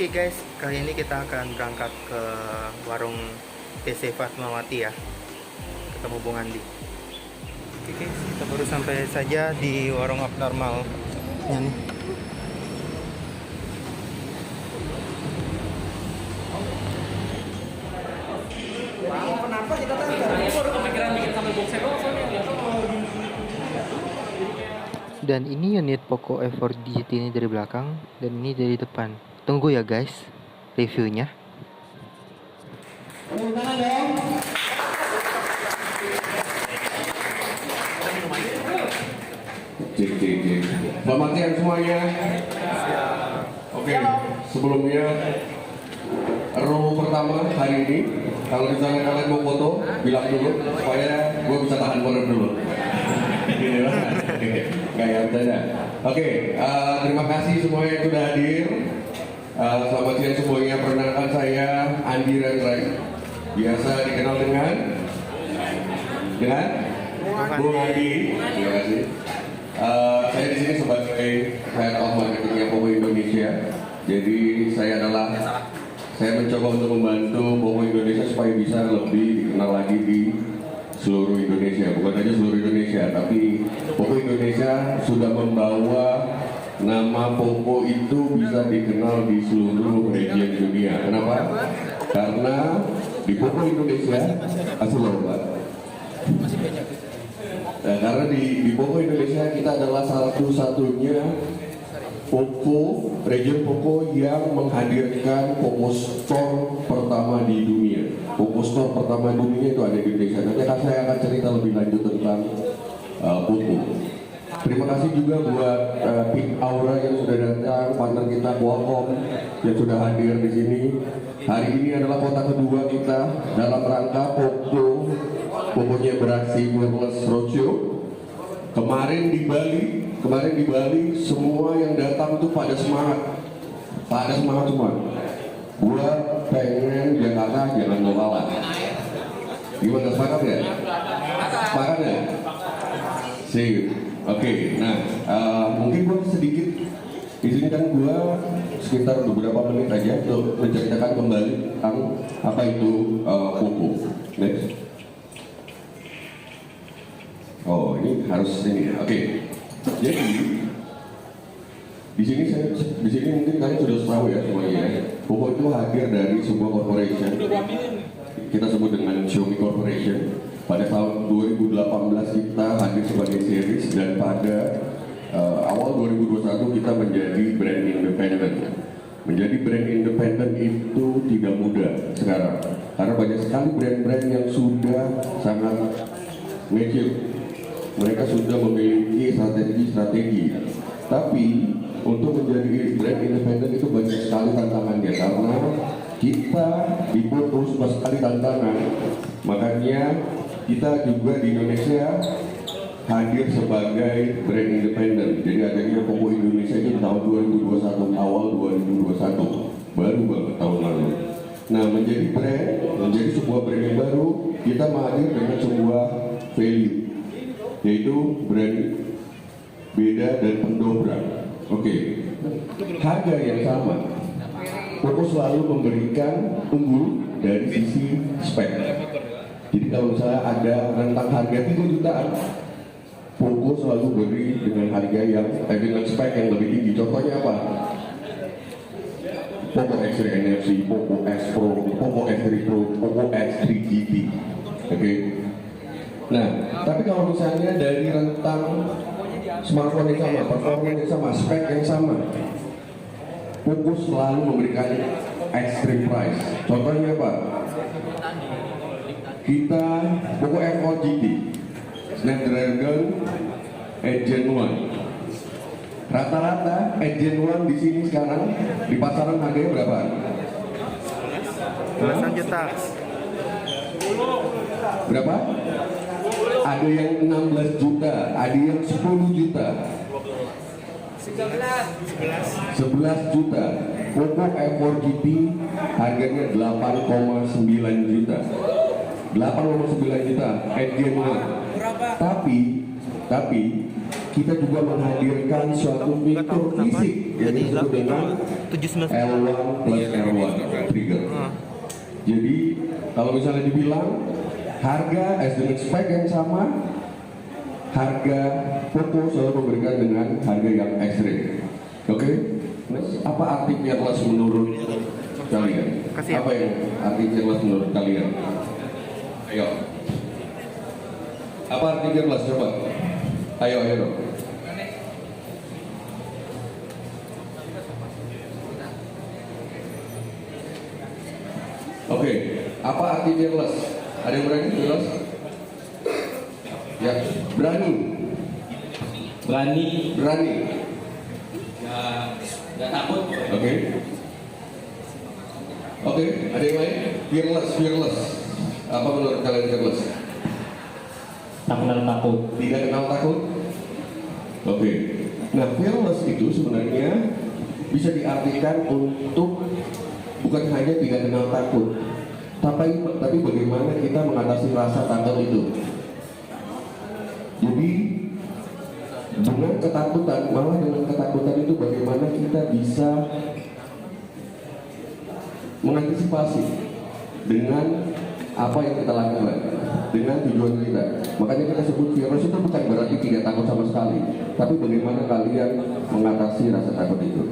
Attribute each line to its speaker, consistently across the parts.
Speaker 1: Oke guys, kali ini kita akan berangkat ke warung PC Fatmawati ya, ketemu Bung Andi. Oke guys, kita baru sampai saja di warung abnormal ya nih.
Speaker 2: Kenapa kita baru kepikiran bikin sampai box
Speaker 1: Dan ini unit Poco F4 GT ini dari belakang, dan ini dari depan. Tunggu ya guys, reviewnya.
Speaker 3: Cek. Selamat siang semuanya. Oke, sebelumnya row pertama hari ini, kalau misalnya kalian mau foto, bilang dulu supaya gue bisa tahan corner dulu. Kayak bercanda. Oke, terima kasih semuanya yang sudah hadir. Selamat siang semuanya. Perkenalkan saya Andi Randrai, biasa dikenal dengan Bung Andi. Terima kasih. Saya di sini sebagai Head of Marketingnya Poco Indonesia. Jadi saya mencoba untuk membantu Poco Indonesia supaya bisa lebih dikenal lagi di seluruh Indonesia. Bukan hanya seluruh Indonesia, tapi Poco Indonesia sudah membawa nama Poco itu bisa dikenal di seluruh region dunia. Kenapa? Karena di Poco Indonesia karena di Poco Indonesia kita adalah satu-satunya region Poco yang menghadirkan Poco Store pertama di dunia. Poco Store pertama di dunia itu ada di Indonesia. Nanti saya akan cerita lebih lanjut tentang Poco. Terima kasih juga buat tim Aura yang sudah datang, partner kita Qualcomm yang sudah hadir di sini. Hari ini adalah kota kedua kita dalam rangka Poconya beraksi Wireless Roadshow. Kemarin di Bali semua yang datang tuh pada semangat semua. Gua pengen Jakarta jangan mau kalah. Gimana, sepakat ya? Sepakat ya? Sip. Oke, nah mungkin gua sedikit di sini kan gua sekitar beberapa menit aja untuk menceritakan kembali tentang apa itu Poco. Next. Oh, ini harus ini. Oke. Jadi di sini mungkin kalian sudah tahu ya semuanya. Poco itu hadir dari sebuah corporation. Kita sebut dengan Xiaomi Corporation. Pada tahun 2018 kita hadir sebagai series, dan pada awal 2021 kita menjadi brand independent. Menjadi brand independent itu tidak mudah sekarang, karena banyak sekali brand-brand yang sudah sangat mature. Mereka sudah memiliki strategi. Tapi untuk menjadi brand independent itu banyak sekali tantangannya, karena kita diputus sekali tantangan. Makanya kita juga di Indonesia hadir sebagai brand independent. Jadi adanya Poco Indonesia itu tahun 2021, awal 2021, baru banget tahun lalu. Nah, menjadi sebuah brand yang baru, kita hadir dengan sebuah value, yaitu brand beda dan pendobrak. Oke, harga yang sama. Poco selalu memberikan unggul dari sisi spek. Jadi kalau misalnya ada rentang harga 3 jutaan, Poco selalu beri dengan harga yang dengan spek yang lebih tinggi. Contohnya apa? Poco X3 NFC, Poco X Pro, Poco X3 Pro, Poco X3 GT. Oke. Nah, tapi kalau misalnya dari rentang smartphone yang sama, performa yang sama, spek yang sama, Poco selalu memberikan extreme price. Contohnya apa? Kita Poco F4 GT Snapdragon Gen 1. Rata-rata Gen 1 di sini sekarang di pasaran harganya berapa?
Speaker 1: Belasan juta.
Speaker 3: Berapa? Ada yang 16 juta, ada yang 10 juta. 11 juta. Poco F4 GT harganya 8,9 juta. 8,9 juta Gen 1. Tapi kita juga menghadirkan suatu
Speaker 1: nggak tahu
Speaker 3: fitur
Speaker 1: kenapa
Speaker 3: fisik yang
Speaker 1: jadi
Speaker 3: disebut dengan
Speaker 1: 799.
Speaker 3: L1 plus R1 trigger. Jadi kalau misalnya dibilang harga as the spec yang sama, harga Poco selalu memberikan dengan harga yang X-ray. Oke? Apa arti fearless menurut kalian?
Speaker 1: Kasih ya.
Speaker 3: Apa yang arti fearless menurut kalian? Ayo. Apa arti fearless? Coba. Ayo dong. Oke, apa arti fearless? Ada yang berani fearless? Ya, berani. Berani.
Speaker 2: Nggak takut.
Speaker 3: Oke, ada yang lain? Fearless. Apa menurut kalian fearless?
Speaker 2: Tak kenal takut.
Speaker 3: Tidak kenal takut? Oke. Nah, fearless itu sebenarnya bisa diartikan untuk bukan hanya tidak kenal takut, tapi bagaimana kita mengatasi rasa takut itu. Jadi dengan ketakutan, malah dengan ketakutan itu bagaimana kita bisa mengantisipasi dengan apa yang kita lakukan, dengan tujuan kita. Makanya kita sebut virus itu bukan berarti tidak takut sama sekali, tapi bagaimana kalian mengatasi rasa takut itu.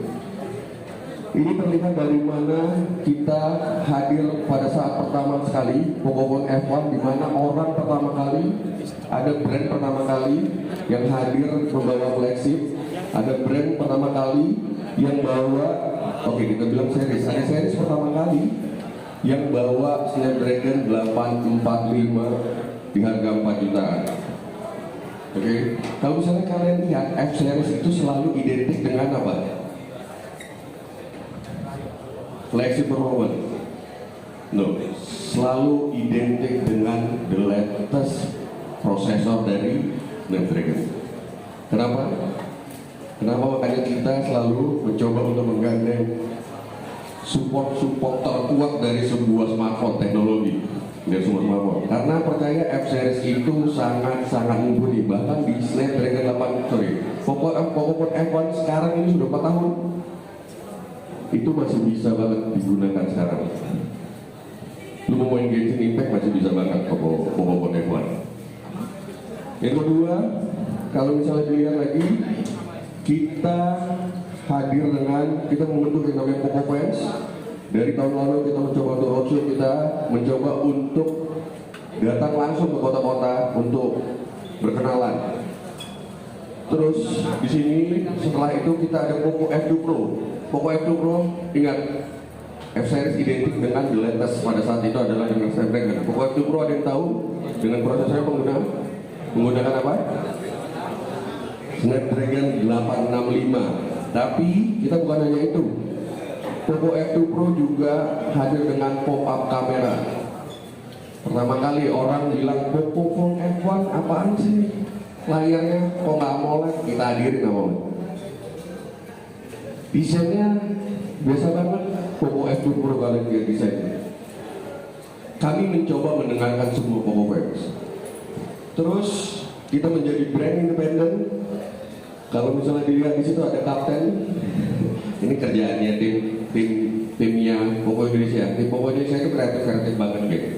Speaker 3: Ini terlihat dari mana kita hadir pada saat pertama sekali Pokemon F1, di mana orang pertama kali, ada brand pertama kali yang hadir membawa flagship, ada brand pertama kali yang bawa, oke kita bilang series, ada series pertama kali yang bawa Snapdragon 845 di harga 4 jutaan. Oke, kalau misalnya kalian lihat F series itu selalu identik dengan apa? Flagship performance. No, selalu identik dengan the latest prosesor dari Snapdragon. Kenapa? Makanya kita selalu mencoba untuk menggandeng support terkuat dari sebuah smartphone teknologi, dari sebuah smartphone. Karena percaya F series itu sangat mumpuni. Bahkan di Snapdragon 8, Pokemon F1 sekarang ini sudah 4 tahun. Itu masih bisa banget digunakan sekarang. Lu mau main Genshin Impact masih bisa banget Pokemon F1. Yang kedua, kalau misalnya dilihat lagi, kita hadir dengan, kita membentuk yang namanya Poco Fans. Dari tahun lalu kita mencoba untuk roadshow, kita mencoba untuk datang langsung ke kota-kota untuk berkenalan. Terus di sini setelah itu kita ada Poco F2 Pro. Poco F2 Pro, ingat F series identik dengan the latest pada saat itu adalah dengan Snapdragon. Poco F2 Pro ada yang tahu dengan prosesor menggunakan apa? Snapdragon 865. Tapi kita bukan hanya itu. Poco F2 Pro juga hadir dengan pop-up kamera. Pertama kali orang bilang Poco Phone F1 apaan sih? Layarnya kok nggak AMOLED? Kita hadirin AMOLED. Desainnya biasa banget. Poco F2 Pro kalian lihat desainnya. Kami mencoba mendengarkan semua Poco fans. Terus kita menjadi brand independen. Kalau misalnya dilihat di situ ada kapten. Ini kerjaannya timnya Poco Indonesia. Tim Poco Indonesia itu kreatif banget gitu.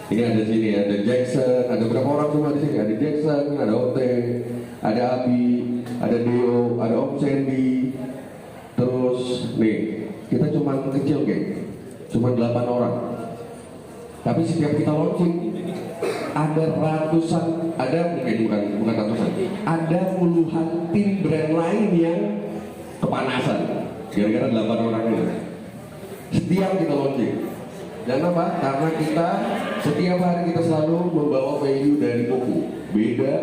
Speaker 3: Ini ada sini, ada Jackson, ada berapa orang semua di sini? Ada Jackson, ada Ote, ada Abi, ada Deo, ada Om Sandy. Terus nih, kita cuma kecil cuma 8 orang. Tapi setiap kita launching ada ratusan, ada bukan ratusan, ada puluhan tim brand lain yang kepanasan gara-gara 8 orang ini. Setiap kita launching. Dan apa? Karena kita setiap hari kita selalu membawa value dari Poco. Beda,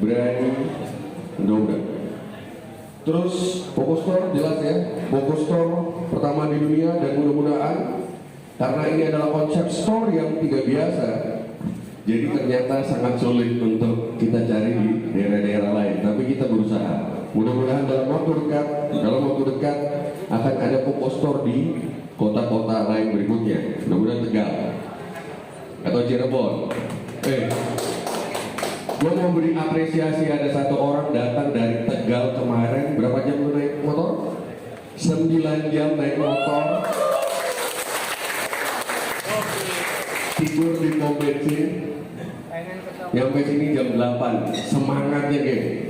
Speaker 3: berani, mudah. Terus Poco Store jelas ya. Poco Store pertama di dunia dan mudah-mudahan karena ini adalah konsep store yang tidak biasa. Jadi ternyata sangat sulit untuk kita cari di daerah-daerah lain. Tapi kita berusaha. Mudah-mudahan dalam waktu dekat akan ada Poco Store di kota-kota lain berikutnya, mudah-mudahan Tegal atau Cirebon. Gue mau mau beri apresiasi, ada satu orang datang dari Tegal kemarin, berapa jam lu naik motor? 9 jam naik motor, tidur di pom bensin, nyampe sini jam 8. Semangatnya geng.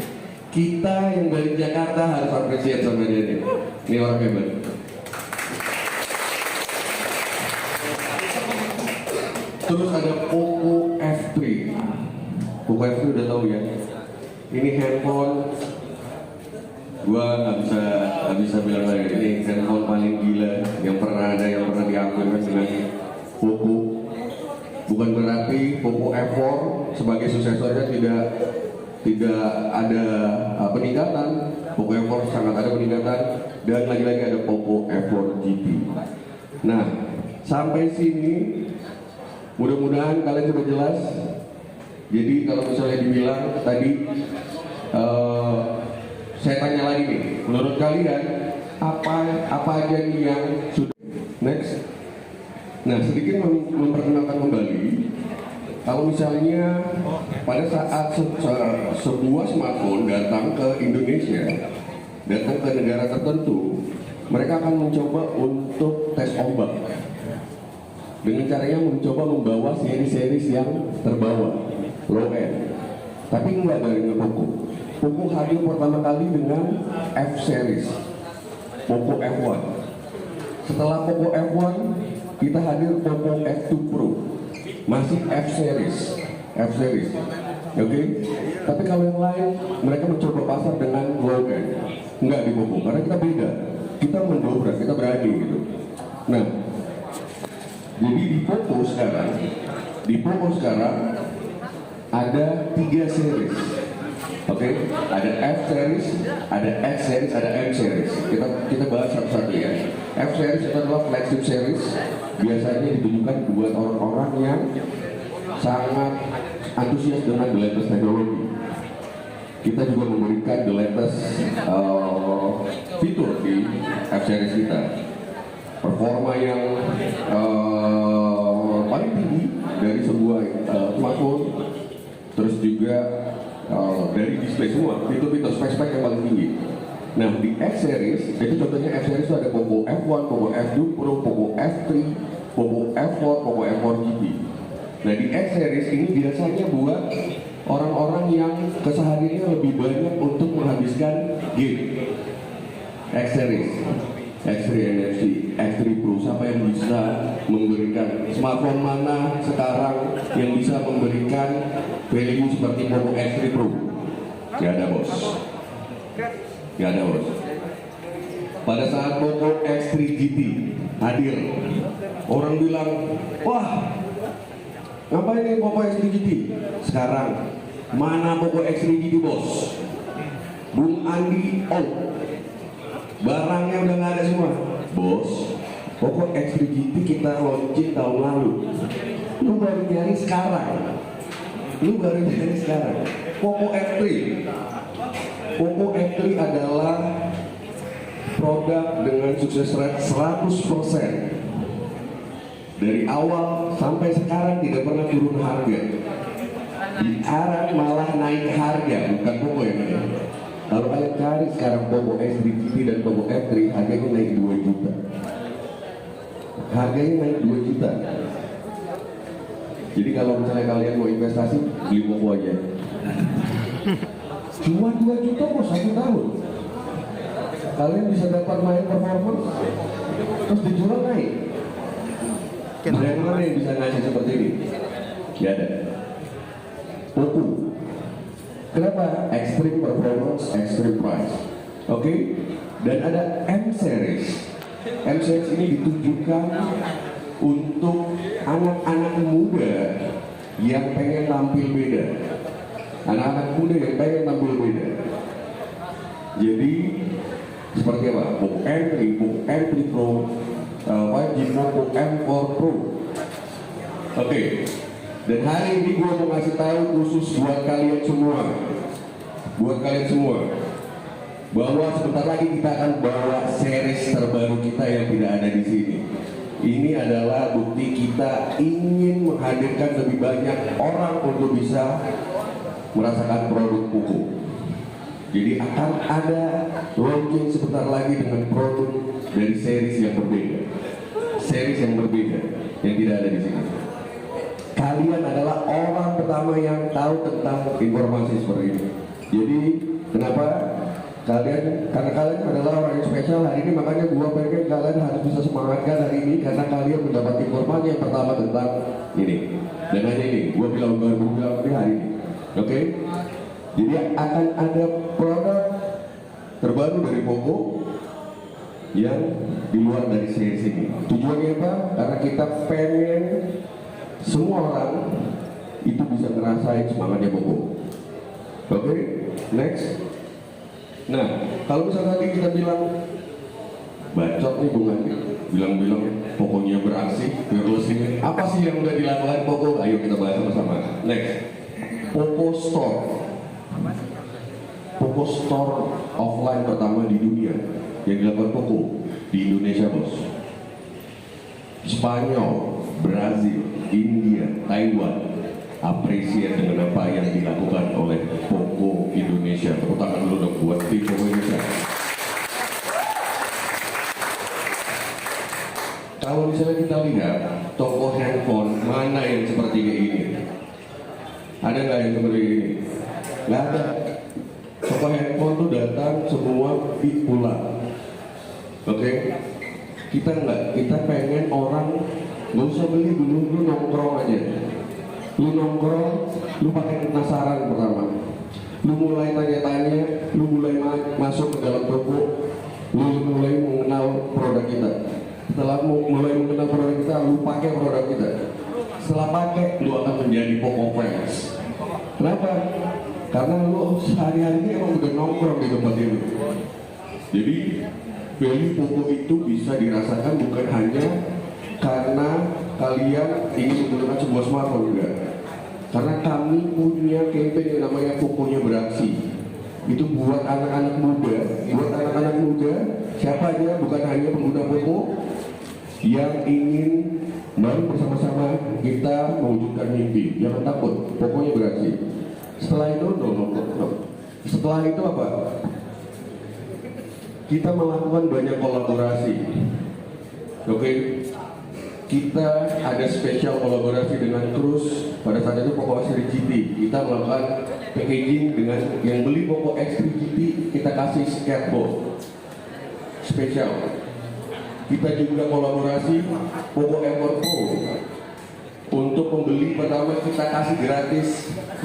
Speaker 3: Kita yang dari Jakarta harus apresiasi sama dia nih. Ini orang hebat. Terus ada Poco F3. Poco F3 udah tahu ya. Ini handphone, gua nggak bisa bilang lagi. Ini handphone paling gila yang pernah diambil dengan Poco. Bukan berarti Poco F4 sebagai suksesornya tidak ada peningkatan. Poco F4 sangat ada peningkatan, dan lagi-lagi ada Poco F4 GT. Nah, sampai sini mudah-mudahan kalian sudah jelas. Jadi kalau misalnya dibilang tadi, saya tanya lagi nih, menurut kalian apa aja nih yang sudah next? Nah, sedikit memperkenalkan kembali, kalau misalnya pada saat sebuah smartphone datang ke Indonesia, datang ke negara tertentu, mereka akan mencoba untuk tes ombak. Dengan caranya mencoba membawa seri-seri yang terbawa, low end. Tapi enggak dari Poco. Poco hadir pertama kali dengan F series, Poco F1. Setelah Poco F1, kita hadir Poco F2 Pro, masih F series, oke? Tapi kalau yang lain, mereka mencoba pasar dengan low end. Enggak di Poco, karena kita beda. Kita mendobrak, kita berani gitu. Nah, jadi di Poco sekarang ada 3 series, oke? Ada F series, ada X series, ada M series. Kita bahas satu-satu ya. F series itu adalah flagship series, biasanya ditujukan buat orang-orang yang sangat antusias dengan the latest teknologi. Kita juga memberikan the latest fitur di F series kita. Performa yang paling tinggi dari sebuah smartphone, terus juga dari display semua, fitur-fitur spek-spek yang paling tinggi. Nah, di X series, itu contohnya F series itu ada Poco F1, Poco F2 Pro, Poco F3, Poco F4, Poco F4 GT. Nah, di X series ini biasanya buat orang-orang yang kesehariannya lebih banyak untuk menghabiskan game. X series, X3 NFC, X3 Pro, siapa yang bisa memberikan smartphone mana sekarang yang bisa memberikan value seperti Poco X3 Pro? Gak ada bos. Pada saat Poco X3 GT hadir, orang bilang, wah, ngapain ini Poco X3 GT? Sekarang, mana Poco X3 GT bos? Bung Andi out. Barangnya udah nggak ada semua, bos. Poco X3 GT kita launching tahun lalu. Lu baru nyari sekarang. Poco F3. Poco F3 adalah produk dengan sukses rate 100%. Dari awal sampai sekarang tidak pernah turun harga. Diarang malah naik harga, bukan Poco yang ini. Kalau kalian cari sekarang Poco X3 GT dan Poco F3, harganya naik 2 juta. Jadi kalau misalnya kalian mau investasi, beli Poco aja. Cuma 2 juta kok 1 tahun. Kalian bisa dapat main performance, terus dijual naik. Brand mana yang bisa ngasih seperti ini? Ya ada. Poco. Kenapa? Extreme performance, extreme price. Oke? Dan ada M series. M series ini ditujukan untuk anak-anak muda yang pengen tampil beda. Jadi seperti apa? Poco M3, Poco M3 Pro, 5G Poco M4 Pro. Oke. Dan hari ini gue mau ngasih tahu khusus buat kalian semua, bahwa sebentar lagi kita akan bawa series terbaru kita yang tidak ada di sini. Ini adalah bukti kita ingin menghadirkan lebih banyak orang untuk bisa merasakan produk Poco. Jadi akan ada launching sebentar lagi dengan produk dari series yang berbeda. Series yang berbeda yang tidak ada di sini. Kalian adalah orang pertama yang tahu tentang informasi seperti ini. Jadi kenapa? Karena kalian adalah orang yang spesial hari ini, makanya gua pengen kalian harus bisa semangatkan hari ini karena kalian mendapat informasi yang pertama tentang ini. Dan hanya ini, gua bilang ini hari ini. Oke? Jadi akan ada produk terbaru dari Poco yang di luar dari series ini. Tujuannya apa? Karena kita pengen semua orang itu bisa ngerasain semangatnya Poco. Oke? Next. Nah, kalau misalnya tadi kita bilang bacot nih Bung Andi, bilang-bilang pokoknya beraksi, fearless ini. Apa sih yang udah dilakukan Poco? Ayo kita bahas sama-sama. Next, Poco Store. Poco Store offline pertama di dunia yang dilakukan Poco di Indonesia, bos. Spanyol, Brazil, India, Taiwan apresiasi dengan apa yang dilakukan oleh Poco Indonesia. Tepuk tangan dulu dong buat tim Poco Indonesia. Kalau misalnya kita lihat toko handphone mana yang seperti ini? Ada nggak yang seperti ini? Nggak ada. Toko handphone tuh datang semua pulang. Oke? Kita nggak. Kita pengen orang nggak usah beli dulu, lu nongkrong aja. Lu nongkrong, lu pakai penasaran pertama. Lu mulai tanya-tanya, lu mulai masuk ke dalam toko, lu mulai mengenal produk kita. Setelah mulai mengenal produk kita, lu pakai produk kita. Setelah pakai, lu akan menjadi Poco fans. Kenapa? Karena lu sehari-hari ini emang udah nongkrong di tempat itu. Jadi value Poco itu bisa dirasakan bukan hanya karena kalian ingin menggunakan sebuah smartphone juga. Karena kami punya campaign yang namanya Poconya Beraksi. Itu buat anak-anak muda, siapa aja bukan hanya pengguna Poco yang ingin mari bersama-sama kita mewujudkan mimpi. Jangan takut, Poconya Beraksi. Setelah itu, setelah itu apa? Kita melakukan banyak kolaborasi. Oke? Kita ada spesial kolaborasi dengan Cruise. Pada saat itu Poco X3 GT. Kita melakukan packaging dengan yang beli Poco X3 GT, kita kasih skateboard spesial. Kita juga kolaborasi Poco Airport Pro. Untuk pembeli pertama kita kasih gratis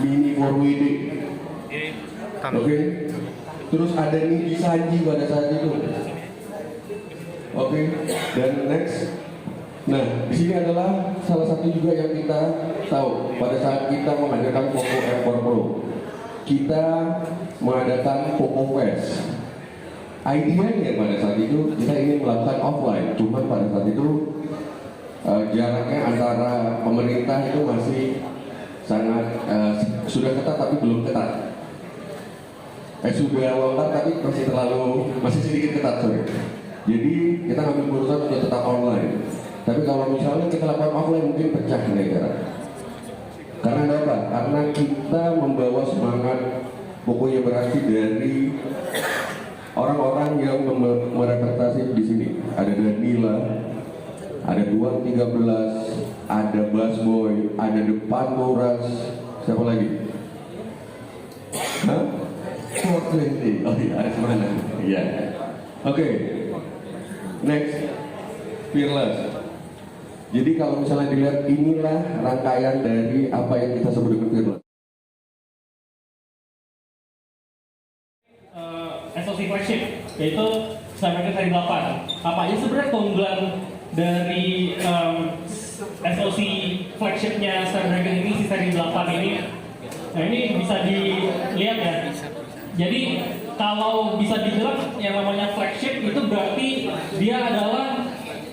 Speaker 3: mini 4WD. Oke. Terus ada Niki Sanji pada saat itu. Oke. Dan next. Nah, di sini adalah salah satu juga yang kita tahu pada saat kita mengadakan Poco Airport Pro. Kita mengadakan Poco Fest. Idenya pada saat itu kita ingin melakukan offline, cuman pada saat itu jaraknya antara pemerintah itu masih sangat sudah ketat tapi belum ketat. Sudah longgar tapi masih sedikit ketat, sorry. Jadi kita ngambil keputusan untuk tetap online. Tapi kalau misalnya kita lakukan offline mungkin pecah negara. Karena apa? Karena kita membawa semangat Poconya Beraksi dari orang-orang yang merepresentasi di sini. Ada Danila, ada Duan 13, ada Busboy, ada Depan Moras, siapa lagi? Hah? 420. Oh iya, ada mana? Iya. Oke. Next, Fearless. Jadi kalau misalnya dilihat, inilah rangkaian dari apa yang kita sebut dengan Fearless.
Speaker 4: SoC flagship, yaitu Snapdragon seri 8. Apa aja sebenarnya keunggulan dari SoC flagshipnya Snapdragon ini, si seri 8 ini? Nah, ini bisa dilihat ya. Jadi kalau bisa dibilang yang namanya flagship itu berarti dia adalah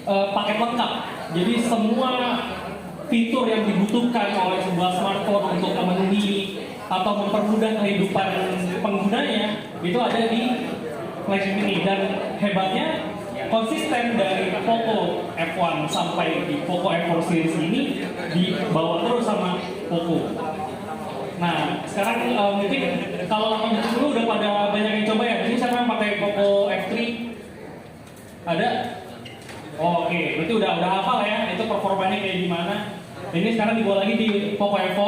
Speaker 4: paket lengkap. Jadi semua fitur yang dibutuhkan oleh sebuah smartphone untuk memenuhi atau mempermudah kehidupan penggunanya itu ada di flagship ini. Dan hebatnya konsisten dari Poco F1 sampai di Poco F4 series ini dibawa terus sama Poco. Nah, sekarang mungkin kalau 810 udah pada banyak yang coba ya. Jadi siapa yang pakai Poco F3? Ada? Oh, oke, berarti udah hafal ya, itu performanya kayak gimana. Ini sekarang dibawa lagi di Poco F4,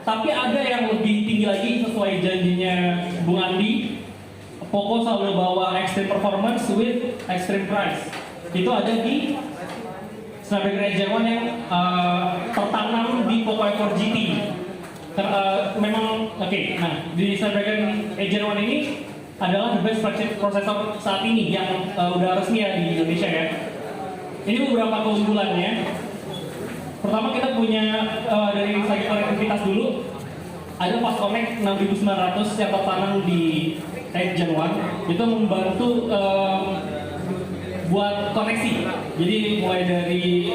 Speaker 4: tapi ada yang lebih tinggi lagi sesuai janjinya Bung Andi. Poco selalu bawa extreme performance with extreme price. Itu ada di Snapdragon Edge Gen 1 yang tertanam di Poco F4 GT. Memang oke. Nah, di Snapdragon Edge Gen 1 ini adalah the best flagship prosesor saat ini yang udah resmi ya di Indonesia ya. Ini beberapa keunggulannya. Pertama kita punya dari segi konektivitas dulu. Ada Fast Connect 6900 yang tertanam di Edge Gen 1. Itu membantu buat koneksi. Jadi mulai dari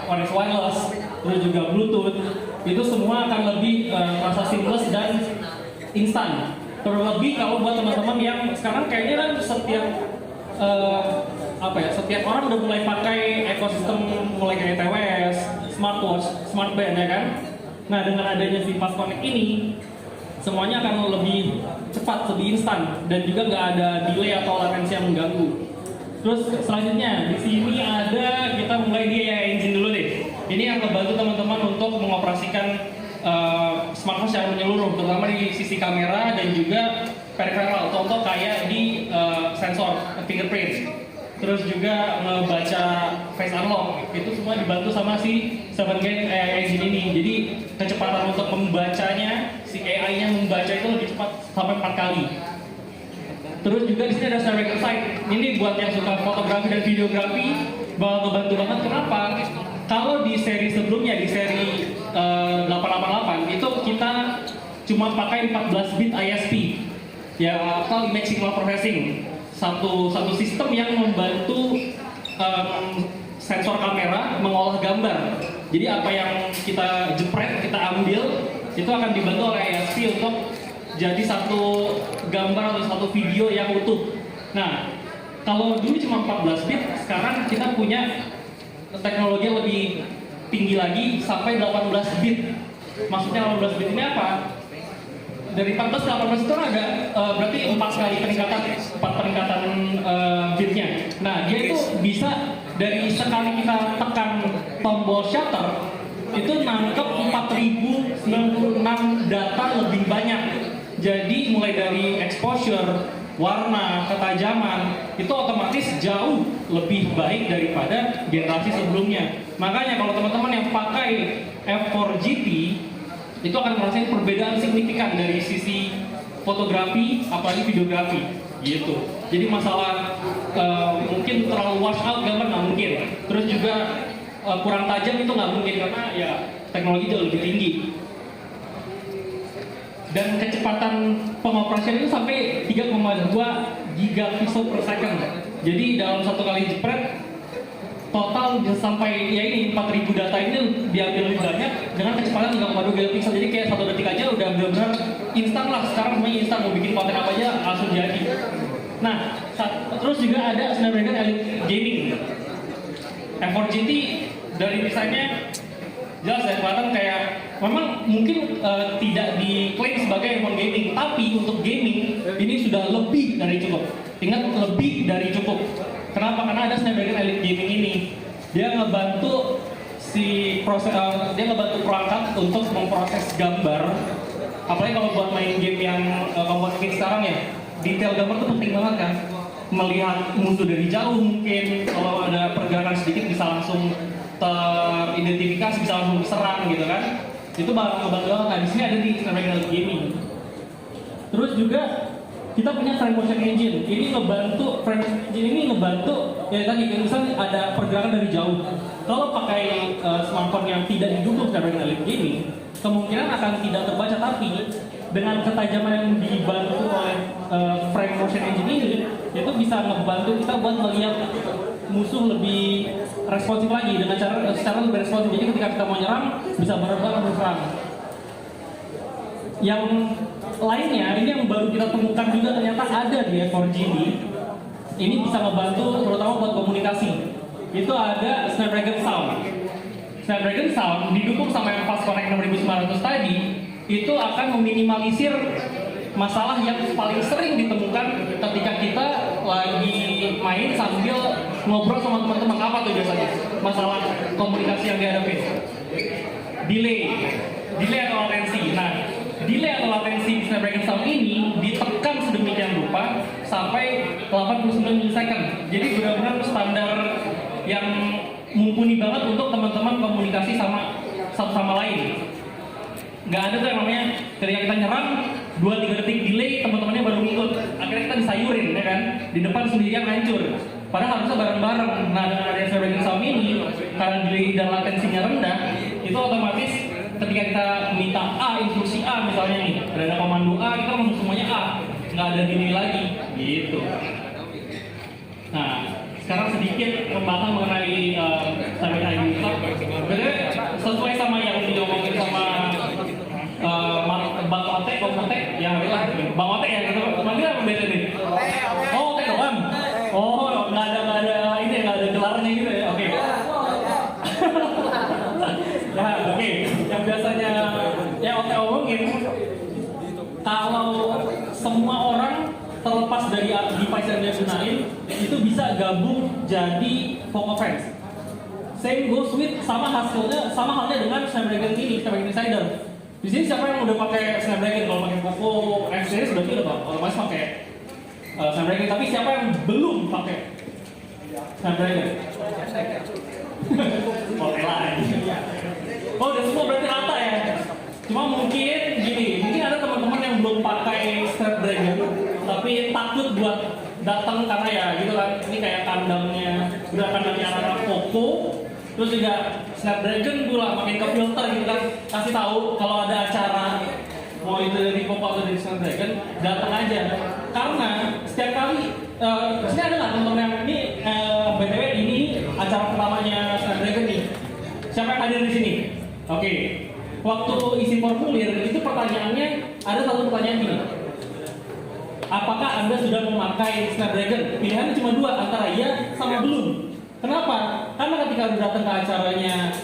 Speaker 4: koneksi wireless, terus juga Bluetooth, itu semua akan lebih rasa seamless dan instan. Terlebih kalau buat teman-teman yang sekarang kayaknya kan setiap setiap orang udah mulai pakai ekosistem mulai kayak TWS, smartwatch, smartband ya kan. Nah dengan adanya si Fast Connect ini semuanya akan lebih cepat, lebih instan dan juga nggak ada delay atau latensi yang mengganggu. Terus selanjutnya di sini ada kita mulai di AI Engine dulu deh. Ini yang membantu teman-teman untuk mengoperasikan smartphone secara menyeluruh, terutama di sisi kamera dan juga peripheral. Contoh kayak di sensor fingerprint. Terus juga ngebaca face unlock, itu semua dibantu sama si 7Gen AI Engine ini. Jadi kecepatan untuk membacanya, si AI-nya membaca itu lebih cepat sampai 4 kali. Terus juga di sini ada Snapdragon Sight. Ini buat yang suka fotografi dan videografi bakal ngebantu banget. Kenapa? Kalau di seri sebelumnya, di seri 888 itu kita cuma pakai 14 bit ISP ya, atau image signal processing. Satu sistem yang membantu sensor kamera mengolah gambar. Jadi apa yang kita jepret, kita ambil, itu akan dibantu oleh ISP untuk jadi satu gambar atau satu video yang utuh. Nah, kalau dulu cuma 14 bit, sekarang kita punya teknologi yang lebih tinggi lagi sampai 18 bit. Maksudnya 18 bit ini apa? Dari 14 ke 18 itu ada berarti 4 kali peningkatan, 4 peningkatan bitnya. Nah, dia itu bisa dari sekali kita tekan tombol shutter itu nangkep 4096 data lebih banyak. Jadi mulai dari exposure, warna, ketajaman itu otomatis jauh lebih baik daripada generasi sebelumnya. Makanya kalau teman-teman yang pakai F4 GT itu akan merasakan perbedaan signifikan dari sisi fotografi, apalagi videografi, gitu. Jadi masalah mungkin terlalu wash out gambar nggak mungkin. Terus juga kurang tajam itu nggak mungkin karena ya teknologi jauh lebih tinggi. Dan kecepatan pengoperasian itu sampai 3,2 gigapixel per second. Jadi dalam satu kali jepret total bisa sampai ya ini 4000 data ini diambil lebih banyak dengan kecepatan 3,2 gigapixel. Jadi kayak 1 detik aja udah benar-benar instan lah. Sekarang semuanya instan, mau bikin konten apa aja langsung jadi. Nah, terus juga ada Snapdragon Elite Gaming. F4 GT dari desainnya jelas ya, kelihatan kayak memang mungkin tidak diklaim sebagai handphone gaming, tapi untuk gaming ini sudah lebih dari cukup. Ingat, lebih dari cukup. Kenapa? Karena ada Snapdragon Elite Gaming ini. Dia ngebantu dia ngebantu perangkat untuk memproses gambar. Apalagi kalau buat main game yang kompetitif sekarang ya, detail gambar tuh penting banget kan. Melihat musuh dari jauh mungkin, kalau ada pergerakan sedikit bisa langsung teridentifikasi, bisa langsung diserang gitu kan. Itu bakal ngebantu banget. Nah, di sini ada di Snapdragon Elite Gaming. Terus juga kita punya frame motion engine. Ini ngebantu, frame motion engine ini ngebantu ya tadi misalnya ada pergerakan dari jauh. Kalau pakai smartphone yang tidak didukung Snapdragon Elite Gaming, kemungkinan akan tidak terbaca, tapi dengan ketajaman yang dibantu oleh frame motion engine ini, itu bisa ngebantu kita buat melihat musuh lebih responsif lagi dengan secara lebih responsif. Jadi ketika kita mau nyerang bisa bareng-bareng berserang. Yang lainnya ini yang baru kita temukan juga ternyata ada di F4 GT. Ini bisa ngebantu terutama buat komunikasi. Itu ada Snapdragon Sound. Snapdragon Sound didukung sama yang Fast Connect 6900 tadi. itu akan meminimalisir masalah yang paling sering ditemukan ketika kita lagi main sambil ngobrol sama teman-teman. Apa tuh biasanya masalah komunikasi yang dihadapi? Delay atau latensi. Nah, delay atau latensi di Snapdragon Sound ini ditekan sedemikian rupa sampai 89 milisecond. Jadi benar-benar standar yang mumpuni banget untuk teman-teman komunikasi sama satu sama lain. Nggak ada tuh yang namanya ketika kita nyerang 2-3 detik delay, teman-temannya baru ngikut. Akhirnya kita disayurin, ya kan? Di depan sendirian hancur. Padahal harusnya bareng-bareng. Nah, dengan adanya Snapdragon Sound ini, karena delay dan latensinya rendah, itu otomatis ketika kita minta A, instruksi A misalnya nih, ada komando A, kita langsung semuanya A. Nggak ada delay lagi, gitu. Nah, sekarang sedikit pembahasan mengenai Snapdragon ID Club. Betul, sesuai sama yang diomongin sama Bang Otek, ya Bang Otek ya, gitu. Manggil apa beda nih? Oh, Otek doang. Oh, nggak ada ini, nggak ada gelarnya gitu ya. Oke. Ya, oke. Yang biasanya yang Otek omongin, kalau semua orang terlepas dari device yang dia gunain, itu bisa gabung jadi Poco Friends. Same goes with sama halnya dengan Snapdragon ini, Snapdragon Insider. Di sini siapa yang udah pakai Snapdragon? Kalau pakai Poco F series berarti udah otomatis pakai Snapdragon. Tapi siapa yang belum pakai Snapdragon? Oke lah. Oh, udah semua berarti rata ya. Cuma mungkin gini, mungkin ada teman-teman yang belum pakai Snapdragon, tapi takut buat datang karena ya gitu kan. Ini kayak kandangnya anak-anak Poco. Terus juga Snapdragon pula makin ke filter gitu kan, kasih tahu kalau ada acara mau itu dari Poco atau dari Snapdragon, datang aja. Karena setiap kali, sini ada nggak teman-teman yang ini BTW ini acara pertamanya Snapdragon nih. Siapa yang hadir di sini? Oke. Waktu isi formulir itu pertanyaannya ada satu pertanyaan gini. Apakah Anda sudah memakai Snapdragon? Pilihannya cuma dua, antara iya sama belum. Kenapa? Karena ketika udah datang ke acaranya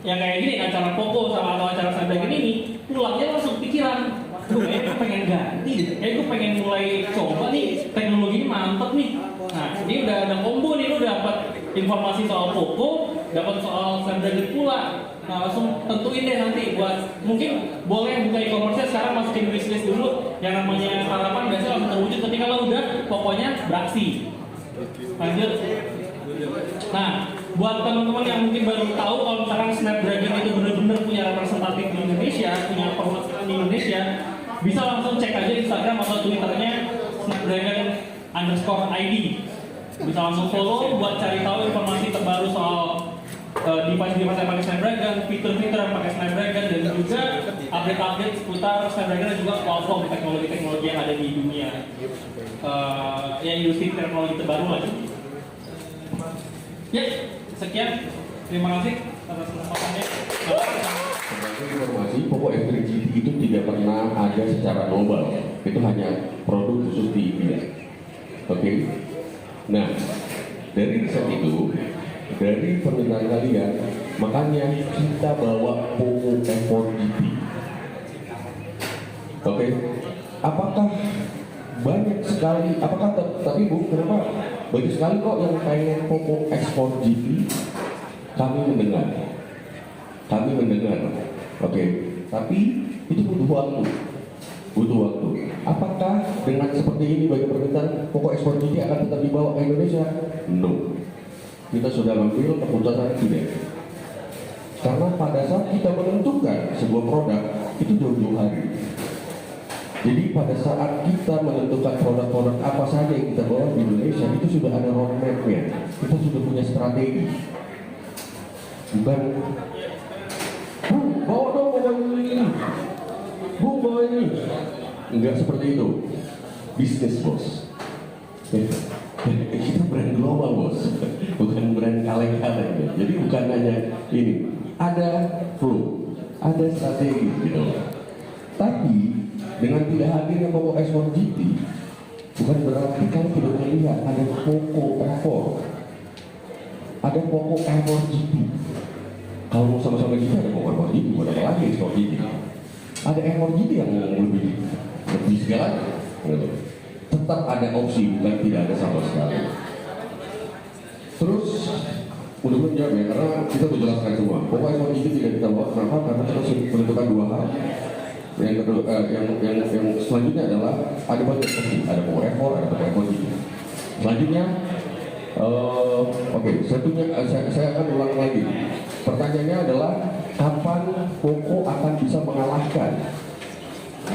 Speaker 4: yang kayak gini, acara Poco sama atau acara Snapdragon ini, pulangnya langsung pikiran, gue pengen ganti, gue pengen mulai coba nih, teknologi ini mantep nih. Nah, ini udah ada combo nih, lu dapat informasi soal Poco, dapat soal Snapdragon pula. Nah, langsung tentuin deh nanti buat, mungkin boleh buka e-commerce sekarang, masukin wishlist dulu. Yang namanya harapan biasanya langsung terwujud ketika lo udah pokoknya beraksi. Lanjut. Nah, buat teman-teman yang mungkin baru tahu kalau misalkan Snapdragon itu benar-benar punya representatif di Indonesia, punya perwakilan di Indonesia, bisa langsung cek aja Instagram atau Twitternya Snapdragon_ID. Bisa langsung follow buat cari tahu informasi terbaru soal device-device yang pakai Snapdragon, fitur-fitur yang pakai Snapdragon, dan juga update-update seputar Snapdragon dan juga platform teknologi-teknologi yang ada di dunia, yang industri teknologi terbaru lah. Ya, sekian. Terima kasih atas kesempatannya.
Speaker 3: Sebagai informasi, Poco F3 GT itu tidak pernah ada secara global. Itu hanya produk khusus di India. Oke. Nah, dari riset itu, dari permintaan kalian, makanya kita bawa Poco F4 GT. Oke. Apakah banyak sekali, tapi Bu, kenapa banyak sekali kok yang pengen Poco X4 GT? Kami mendengar, oke. Tapi itu butuh waktu. Apakah dengan seperti ini bagi permintaan Poco X4 GT akan tetap dibawa ke Indonesia? No. Kita sudah mengambil keputusan tidak. Karena pada saat kita menentukan sebuah produk itu jauh-jauh hari. Jadi pada saat kita menentukan produk-produk apa saja yang kita bawa di Indonesia, itu sudah ada roadmap-nya. Kita sudah punya strategi. Bukan, bawa ini. Bawa ini. Enggak seperti itu. Bisnis, bos. Kita brand global, bos. Bukan brand kaleng-kaleng. Jadi bukan hanya ini. Ada flow, ada strategi, gitu. Tapi dengan tidak hadirnya Poco X4 GT, bukan berarti kamu tidak melihat ada Poco F4, ada Poco F4 GT. Kalau mau sama-sama GT ada Poco F4 GT, buat apa lagi X4 GT? ada MRGT yang lebih segalanya. Gitu. Tetap ada opsi, bukan tidak ada sama sekali. Terus mudah-mudahan jawab ya, karena kita sudah jelaskan semua. Pokoknya MRGT tidak kita bawa, kenapa? Karena kita sudah menentukan dua hal. Yang kedua, yang selanjutnya adalah ada banyak opsi, ada power effort, ada power MRGT. Selanjutnya, saya akan ulang lagi. Pertanyaannya adalah kapan Poco akan bisa mengalahkan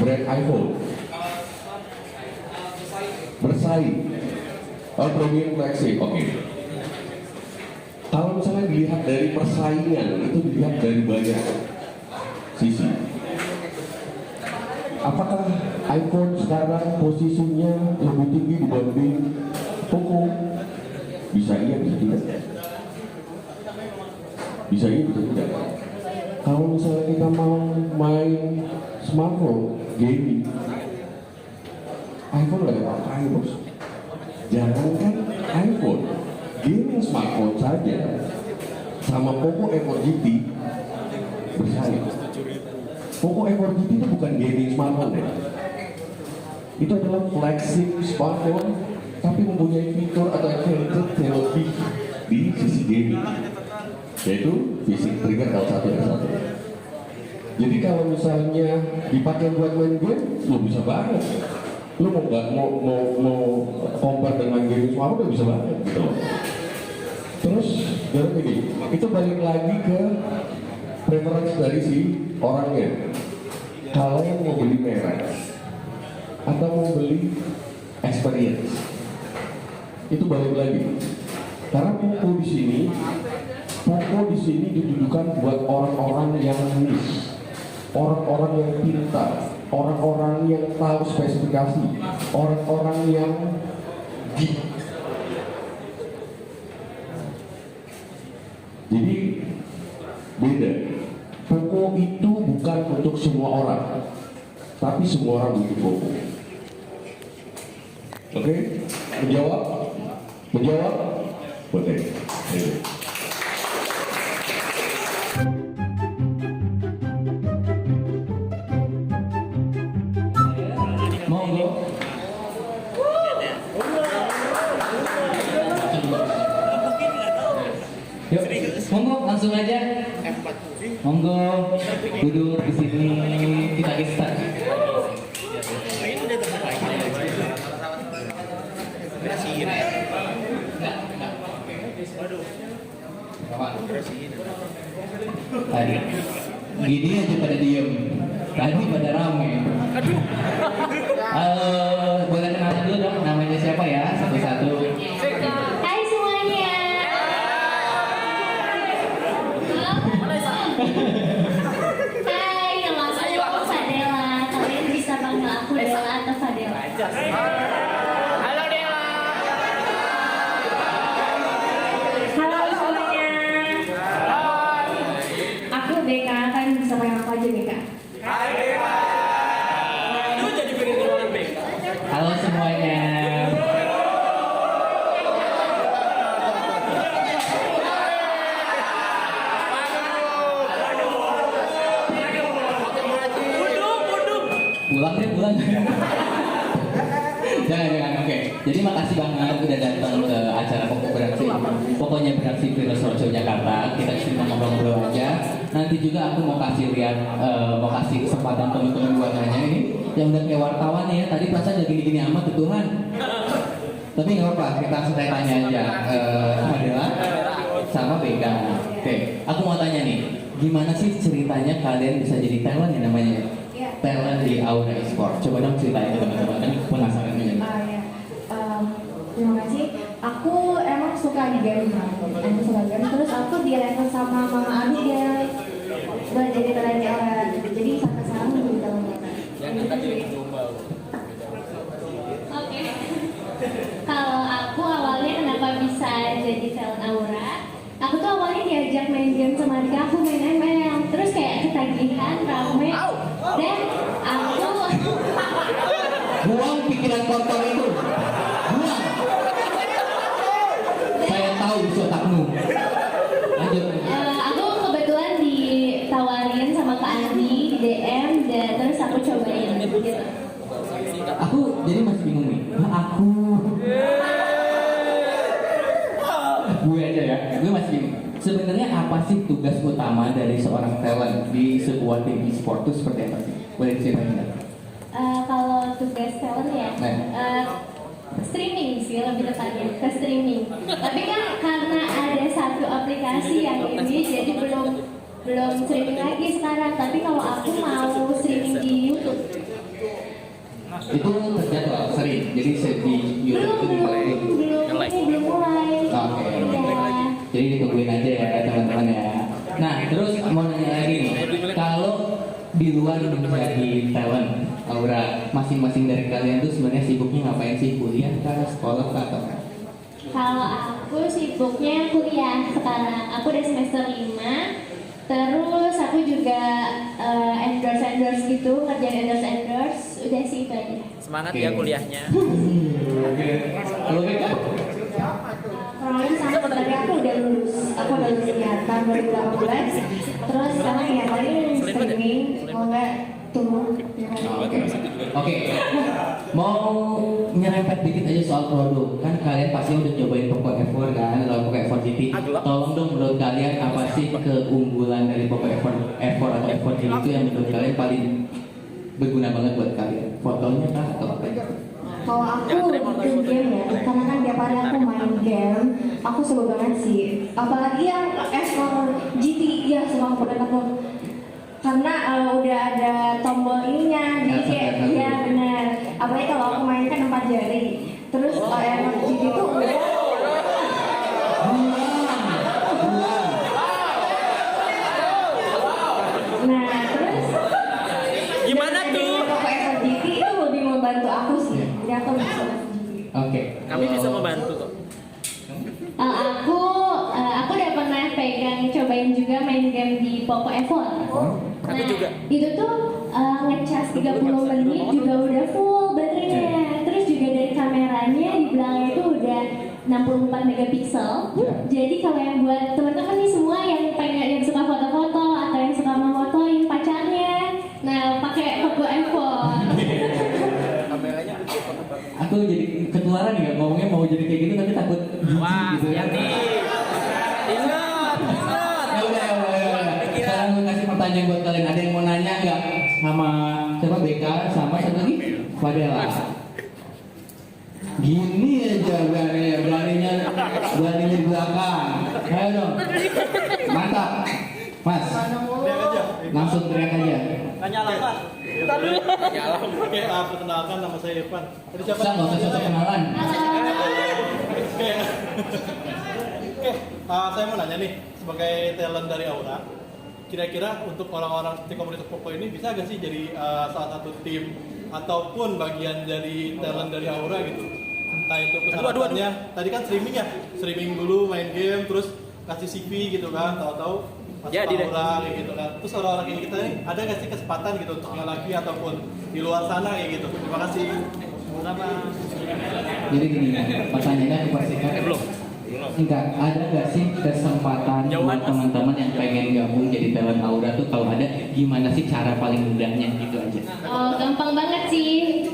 Speaker 3: brand iPhone bersaing premium flagship? Oke. Kalau misalnya dilihat dari persaingan, itu dilihat dari banyak sisi. Apakah iPhone sekarang posisinya lebih tinggi dibanding Poco? Bisa iya, bisa tidak. Bisa iya, bisa tidak. Kalau misalnya kita mau main smartphone, gaming, iPhone gak ada apa-apanya bos. Jangankan iPhone, gaming smartphone saja sama Poco F4 GT bersaing. Poco F4 GT itu bukan gaming smartphone ya. Itu adalah flagship smartphone tapi mempunyai fitur atau advantage yang lebih di sisi gaming, yaitu fisik trigger L1 R1. Jadi kalau misalnya dipakai buat main game, lo bisa banget. Lo mau compare dengan game smartphone, lo bisa banget gitu loh. Terus dari ini, itu balik lagi ke preferensi dari si orangnya. Kalau yang mau beli merek atau mau beli experience, itu balik lagi. Karena Poco di sini ditujukan buat orang-orang yang niche, orang-orang yang pintar, orang-orang yang tahu spesifikasi, orang-orang yang geek. Jadi beda. Poco itu bukan untuk semua orang, tapi semua orang butuh Poco. Oke? Menjawab? Menjawab? Boleh.
Speaker 5: Monggo. Yuk, monggo langsung aja. Monggo duduk di sini, kita start. Tadi gini aja pada diem, tadi pada rame. Boleh kenalan dulu dong, namanya siapa ya, satu-satu.
Speaker 6: Hai semuanya. Hai, nama aku Fadela. Kalian bisa panggil aku Dela atau Fadela.
Speaker 2: Halo Dela.
Speaker 6: Halo semuanya. Aku Beka, kalian bisa panggil aku aja Beka.
Speaker 5: Halo semuanya. Pulang deh, pulang. Jangan, oke. Jadi makasih banget udah datang ke acara pokoknya beraksi Virus Roadshow Jakarta. Kita cuma ngobrol-ngobrol aja. Nanti juga aku mau kasih lihat, mau kasih kesempatan teman-teman buat nanya ini. Yang udah kayak wartawan ya, tadi perasaan udah gini-gini amat tuh Tuhan. Tapi nggak apa-apa, kita langsung tanya aja. Adela sama Beka. Oke, aku mau tanya nih, gimana sih ceritanya kalian bisa jadi talent ya namanya? Talent di Aura Esport. Coba dong ceritain ke teman-teman, kan penasaran juga.
Speaker 6: Ya. Terima kasih. Aku emang suka di game, terus aku direkrut sama Mama Abigail buat jadi talent di Aura. Jadi sampai sekarang aku jadi talent. Oke. Kalau aku awalnya kenapa bisa jadi talent Aura? Aku tuh awalnya diajak main game sama adik aku, main ML. Terus kayak ketagihan, rame. Dan aku
Speaker 5: Buang pikiran kotor itu. Buang. Saya tahu isi otakmu. Lanjut.
Speaker 6: aku kebetulan ditawarin sama Kak Andi di DM dan
Speaker 5: sih tugas utama dari seorang talent di sebuah tim e-sport itu seperti apa sih? Boleh diceritain nggak?
Speaker 6: Kalau tugas talent ya, streaming sih lebih tepatnya, ke streaming. Tapi kan karena ada satu aplikasi yang ini, jadi belum streaming lagi sekarang. Tapi kalau aku mau streaming di YouTube.
Speaker 5: Itu terjadwal sering, jadi di YouTube itu
Speaker 6: belum mulai.
Speaker 5: Oke.
Speaker 6: Ya.
Speaker 5: Jadi ditungguin aja ya teman-teman ya. Nah terus mau nanya lagi nih, kalau di luar menjadi talent, Aura, masing-masing dari kalian tuh sebenarnya sibuknya ngapain sih? Kuliah kah, sekolah kah, atau apa?
Speaker 6: Kalau aku sibuknya kuliah sekarang. Aku udah semester 5. Terus aku juga endorse gitu, kerjaan endorse. Udah sih itu aja.
Speaker 2: Semangat ya kuliahnya.
Speaker 5: Kalau mereka?
Speaker 6: Kurang lebih sama sebenarnya aku udah lulus. Aku udah lulus ya tahun 2018. Terus sekarang ya paling streaming, kalau enggak tunggu.
Speaker 5: Oke. Mau nyerempet dikit aja soal produk. Kan kalian pasti udah nyobain Poco F4 kan, atau Poco F4 GT. Tolong dong menurut kalian apa sih keunggulan dari Poco F4 atau F4 GT itu yang menurut kalian paling berguna banget buat kalian? Fotonya kah atau apa?
Speaker 6: Kalau aku ke game ya, karena kan tiap hari aku main game, aku suka banget sih. Apalagi yang F4 GT, ya suka banget aku. Karena udah ada tombol ininya, jadi kayak iya benar. Apalagi kalau aku main kan 4 jari. Terus F4 GT itu nah terus
Speaker 2: Gimana tuh?
Speaker 6: Poco F4 GT itu lebih membantu aku sih. Jadi aku bisa
Speaker 5: Oke.
Speaker 2: Kami bisa membantu kok.
Speaker 6: Aku udah pernah cobain juga main game di Poco F4.
Speaker 2: Aku juga.
Speaker 6: Itu tuh ngecas 30 menit juga udah full baterainya. Terus juga dari kameranya di belakang itu udah 64 megapiksel. Jadi kalau yang buat teman-teman nih semua yang suka foto-foto atau yang suka memotoin pacarnya, nah pakai Poco F4.
Speaker 5: Aku jadi ketularan ya ngomongnya mau jadi kayak gitu tapi takut
Speaker 2: Wah,
Speaker 5: gitu ya.
Speaker 2: hati. Ingat.
Speaker 5: Ya udah. Sekarang gue kasih pertanyaan buat kalian. Ada yang mau nanya nggak sama siapa BK sama satu lagi? Fadela. Gini aja beraninya di belakang. Ayo dong. Mantap. Mas. Langsung teriak aja.
Speaker 2: Tanya alamat.
Speaker 7: Oke, perkenalkan nama saya Irfan. Tadi siapa?
Speaker 5: Nggak usah sosok kenalan.
Speaker 7: Oke, saya mau nanya nih, sebagai talent dari Aura, kira-kira untuk orang-orang di komunitas Poco ini bisa gak sih jadi salah satu tim ataupun bagian dari talent dari Aura gitu? Entah itu kesalahannya, tadi kan streaming dulu main game, terus kasih CV gitu kan, tahu-tahu masuk Aura kayak gitu kan. Terus orang-orang kayak kita nih, ada gak sih kesempatan gitu untuk yang lagi ataupun di luar sana kayak gitu? Terima kasih.
Speaker 5: Jadi gini, pertanyaannya aku pastikan. Enggak, ada nggak sih kesempatan buat teman-teman yang pengen gabung jadi talent Aura tuh, kalau ada gimana sih cara paling mudahnya gitu aja?
Speaker 6: Oh, gampang banget sih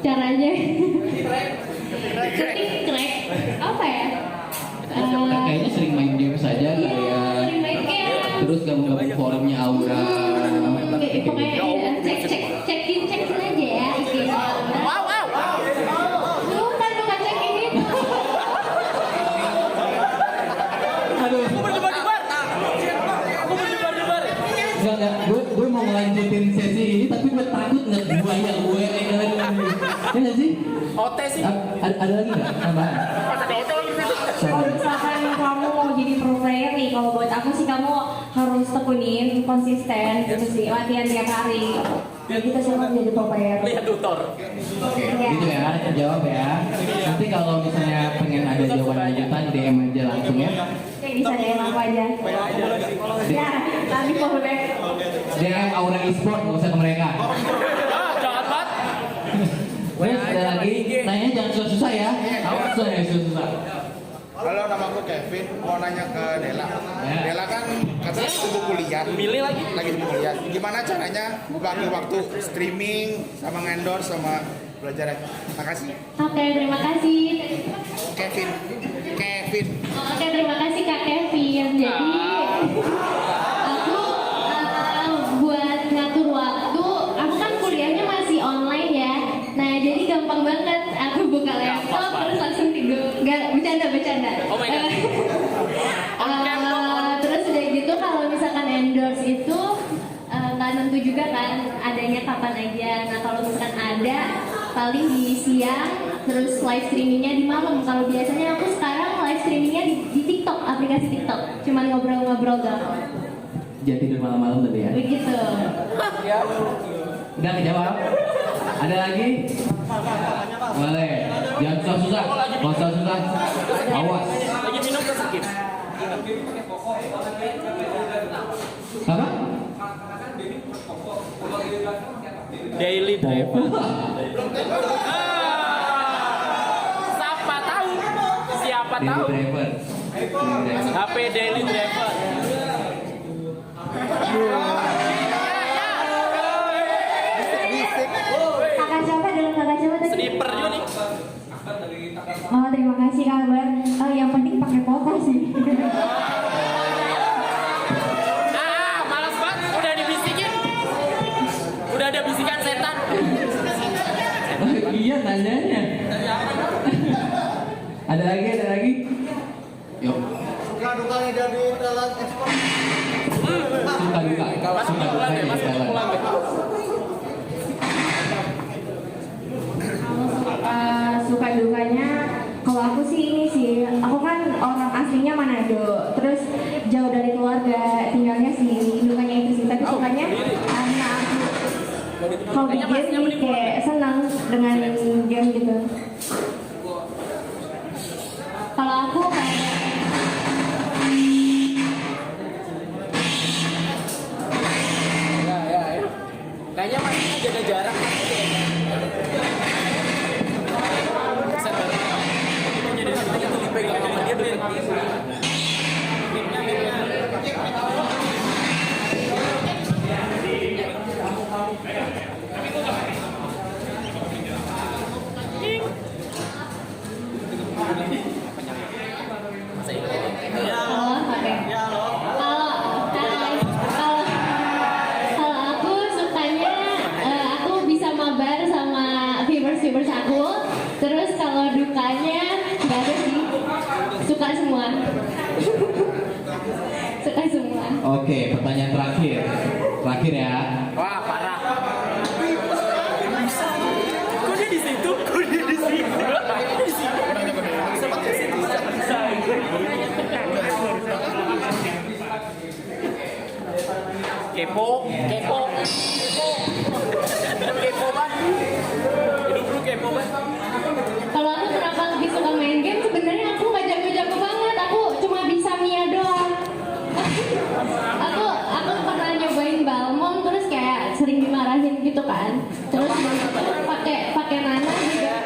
Speaker 6: caranya. Crack apa ya?
Speaker 5: Kayaknya sering main game saja kayak
Speaker 6: Sering main game.
Speaker 5: terus gabung-gabung forumnya Aura.
Speaker 6: Pokoknya cekin aja ya IG-nya Aura. Bukan cekin itu.
Speaker 5: Aduh, enggak, gue mau ngelanjutin sesi ini tapi gue takut nggak buaya gue lagi. Ya nggak sih?
Speaker 2: OT sih.
Speaker 5: Ada lagi nggak tambahan?
Speaker 6: Kalau misalkan kamu mau jadi pro player nih, kalau buat aku sih kamu harus tekunin konsisten gitu sih, latihan tiap hari. Ya gitu sih kamu jadi pro player.
Speaker 2: Lihat tutor.
Speaker 5: Oke, gitu ya, jawab ya. Nanti kalau misalnya pengen ada jawaban lanjutan DM aja langsung ya.
Speaker 6: Kayak bisa DM aku aja. Ya, nanti follow back.
Speaker 5: DM Aura Esport, nggak usah ke mereka.
Speaker 2: Jangan banget.
Speaker 5: Terus ada lagi, nanya jangan susah-susah ya. Susah.
Speaker 8: Halo, nama aku Kevin. Mau nanya ke Dela.
Speaker 5: Ya.
Speaker 8: Dela kan katanya sibuk kuliah.
Speaker 2: Milih lagi.
Speaker 8: Sibuk kuliah. Gimana caranya bagi waktu streaming sama endorse sama belajar? Makasih.
Speaker 6: Oke, terima kasih.
Speaker 8: Kevin.
Speaker 6: Oke, terima kasih Kak Kevin. Jadi juga kan adanya kapan aja. Nah kalau misalkan ada paling di siang, terus live streamingnya di malam. Kalau biasanya aku sekarang live streamingnya di TikTok, aplikasi TikTok. Cuman ngobrol-ngobrol doang.
Speaker 5: Jangan tidur malam-malam tadi ya.
Speaker 6: Begitu.
Speaker 5: Udah kejawab? Ada lagi? Boleh. Jangan susah-susah. Nggak susah-susah. Awas.
Speaker 2: Lagi minum ke skip.
Speaker 5: Apa?
Speaker 2: Daily driver. Siapa tahu? Siapa
Speaker 5: Daily
Speaker 2: tahu?
Speaker 5: driver.
Speaker 2: HP daily driver.
Speaker 6: Kakak siapa dulu? Kakak siapa tadi?
Speaker 2: Sniper juga nih.
Speaker 6: Oh terima kasih kabar. Yang penting pakai foto sih.
Speaker 2: Malas banget. Udah dibisikin. Udah ada bisikan setan.
Speaker 5: Iya nanyanya. Ada lagi? Yuk.
Speaker 7: Suka-dukanya jadi talent ekspor.
Speaker 5: Suka duka jadi talent.
Speaker 6: Suka dukanya kalau aku sih ini sih, aku kan orang aslinya Manado, terus jauh dari keluarga, tinggalnya sih, dukanya itu sih. Tapi sukanya karena aku hobi game nih, kayak senang dengan game gitu. Kalau aku kayak
Speaker 2: Kayaknya masih jaga jarak. Jadi itu dipegang sama dia tuh.
Speaker 6: Kalau aku sukanya aku bisa mabar sama viewers aku. Terus kalau dukanya nggak ada sih, suka semua. Suka semua.
Speaker 5: Oke, pertanyaan terakhir ya.
Speaker 2: Wah, parah. Kok dia di situ? Kepo banget. Hidup lu kepo banget.
Speaker 6: Kalau aku kenapa lebih suka main game, sebenarnya aku nggak jago-jago banget. Aku cuma bisa Mia doang. aku pernah nyobain Balmond, terus kayak sering dimarahin gitu kan. Terus pakai Nana juga.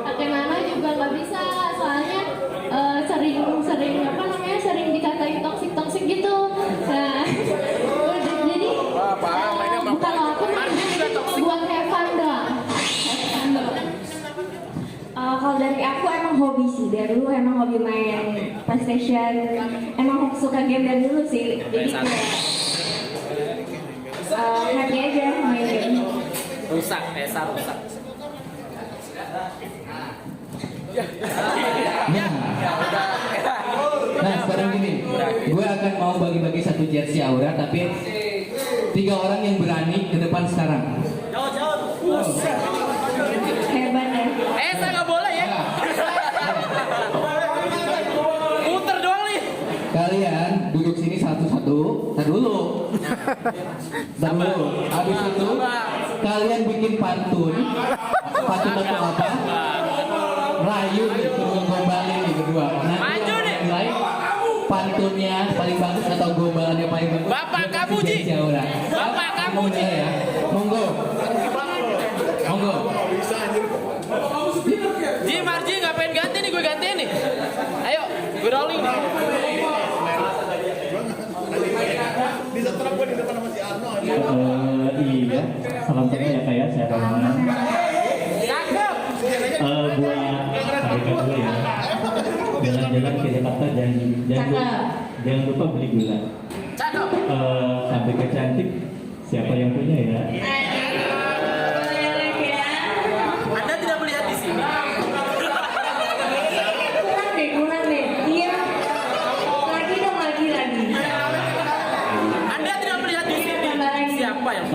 Speaker 6: Pakai Nana juga nggak bisa, soalnya sering dikatain toksik gitu. Nah, jadi kalau aku main game buat have fun doang. Kalau dari aku emang hobi sih, dari dulu emang hobi main PlayStation, emang suka game dari dulu sih, jadi kayak happy aja main game.
Speaker 2: Rusak.
Speaker 5: Nah sekarang gini, gue akan mau bagi-bagi satu jersey Aura, tapi 3 orang yang berani ke depan sekarang.
Speaker 6: Hebat ya.
Speaker 2: Saya nggak boleh ya. Muter doang nih.
Speaker 5: Kalian duduk sini satu-satu. Tar dulu. Habis itu kalian bikin pantun apa? Rayu nih, gombalin nih berdua.
Speaker 2: Maju nih.
Speaker 5: Nilai pantunnya paling bagus atau gombalannya paling bagus.
Speaker 2: Bapak kamu, Ji. Bapak kamu, Ji.
Speaker 5: Ya. Monggo.
Speaker 2: Ji, Marji nggak pengen ganti nih, gue gantiin nih. Ayo, gue rolling nih.
Speaker 4: Iya, salam kenal ya kayak saya Roman.
Speaker 2: Cakep.
Speaker 4: Buat mereka dulu ya. Jalan-jalan ke Jakarta jangan lupa beli gula.
Speaker 2: Cakep.
Speaker 4: Sampai ke cantik, siapa yang punya ya?
Speaker 2: Anda tidak melihat di sini.
Speaker 6: Kurang deh. Iya. Lagi.
Speaker 2: Anda tidak melihat di sini. Siapa yang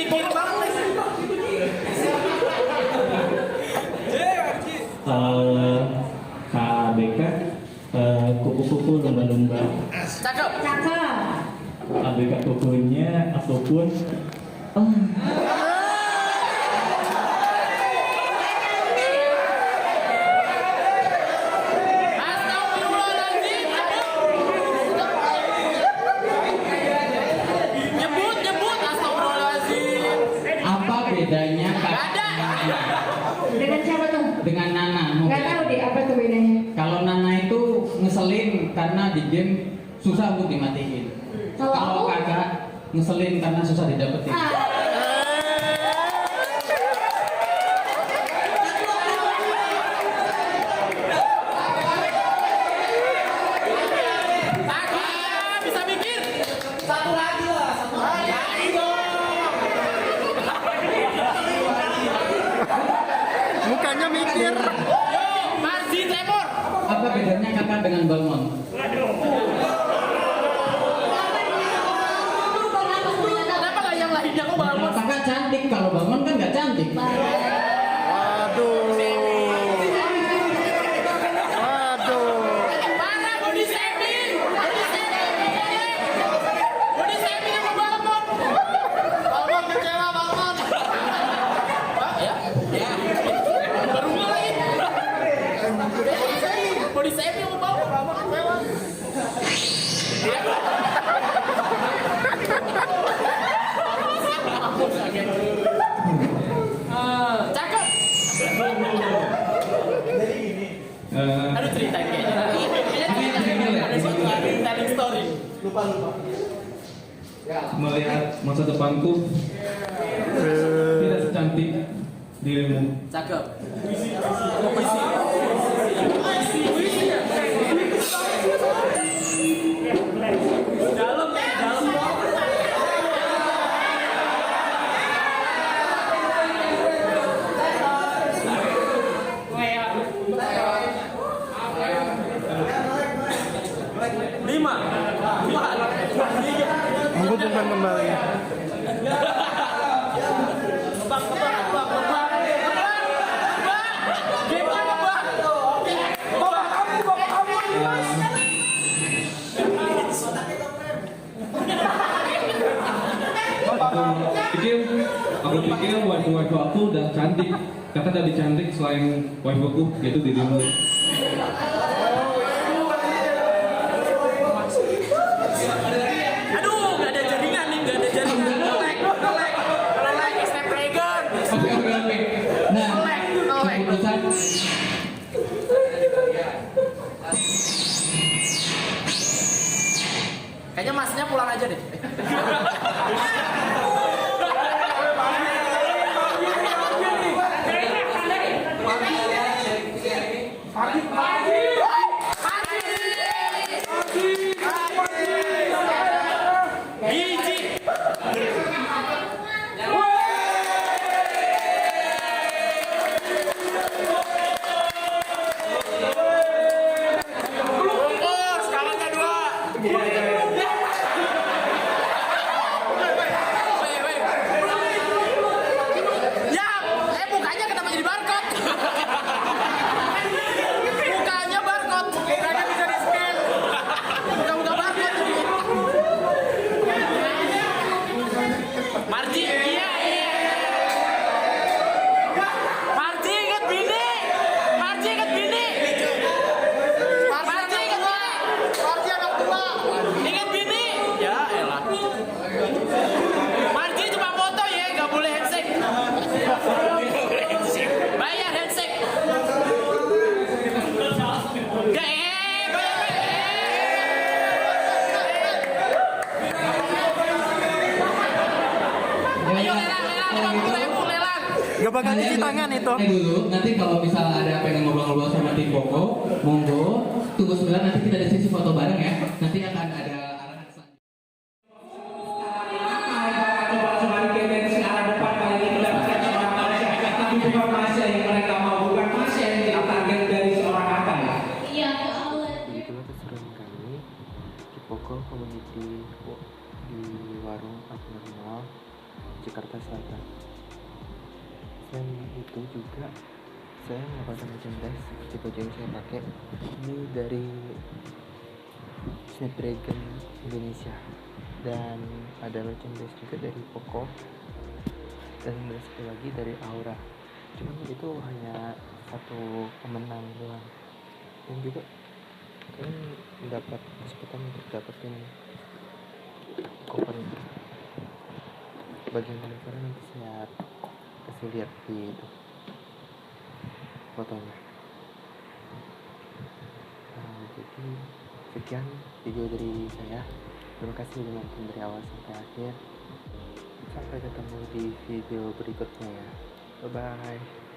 Speaker 2: mikir banget.
Speaker 4: KBK, kupu-kupu lumba-lumba.
Speaker 2: Cakep.
Speaker 4: ABK kukunya apapun.
Speaker 2: Astagfirullahaladzim. Nyebut, astagfirullahaladzim.
Speaker 5: Apa bedanya
Speaker 2: Gak ada.
Speaker 6: Dengan siapa tuh?
Speaker 5: dengan Nana?
Speaker 6: Nggak tahu deh apa tuh bedanya.
Speaker 5: Kalau Nana itu ngeselin karena di game susah untuk dimatiin.
Speaker 6: Kalau
Speaker 5: Kalau
Speaker 6: aku?
Speaker 5: kakak ngeselin karena susah didapetin.
Speaker 2: Kakak bisa mikir. Satu lagi lah.
Speaker 1: Mukanya mikir.
Speaker 2: Yo, Marzi Tremor.
Speaker 5: Apa bedanya kakak dengan Balmon?
Speaker 2: Kenapa gak yang lainnya kok bangun?
Speaker 5: Kakak cantik, kalau Balmon kan nggak cantik.
Speaker 1: Waduh.
Speaker 2: Mana body shaming? Body shaming sama Balmon. Balmon kecewa Balmon. Ya. Baru mulai. Body shaming sama Balmon kecewa. Cakep. Aduh cerita kayaknya. Ada suatu telling story. Lupa.
Speaker 4: Melihat masa depanku tidak secantik dirimu.
Speaker 2: Cakep. Dalam. Lima.
Speaker 1: Menghubungkan kembali.
Speaker 4: Aku pikir waifu aku udah cantik. Kakak lebih cantik selain waifuku, yaitu dirimu.
Speaker 2: Aduh, gak ada jaringan nih, gak ada jaringan. Kalau like, Snapdragon.
Speaker 5: Oke. Nah, keputusan
Speaker 2: Kayaknya masnya pulang aja deh. Biji. Bungkus, kawan kedua. Ya, mukanya kenapa jadi barcode? Mukanya barcode, mukanya bisa di scan. Buka barcode jadi. Marji, iya. Marji inget bini. Marji inget bini. Marji inget bini. Marji anak tua. Inget bini. Ya elah. Marji cuma foto ya, nggak boleh handshake. Bayar handshake. Nggak Ayo lelang, 50.000 lelang.
Speaker 1: Gak bakal cuci tangan itu.
Speaker 5: dulu, nanti kalau misalnya ada pengen ngobrol-ngobrol sama tim Koko, monggo tunggu sebentar, nanti kita ada sesi foto bareng ya. Nanti akan ada arahan selanjutnya.
Speaker 6: Iya, awal.
Speaker 9: Begitulah keseruan kami di Pokok Community di warung abnormal
Speaker 1: Jakarta Selatan. Selain itu juga saya mendapatkan merchandise seperti baju yang saya pakai ini dari Snapdragon Indonesia, dan ada merchandise juga dari Poco, dan ada satu lagi dari Aura. Cuman itu hanya satu pemenang doang, dan juga kalian mendapat kesempatan untuk dapetin cover itu. Bagian kalian nanti saya kasih lihat di itu fotonya. Jadi sekian video dari saya. Terima kasih sudah nonton dari awal sampai akhir. Sampai ketemu di video berikutnya ya. Bye bye.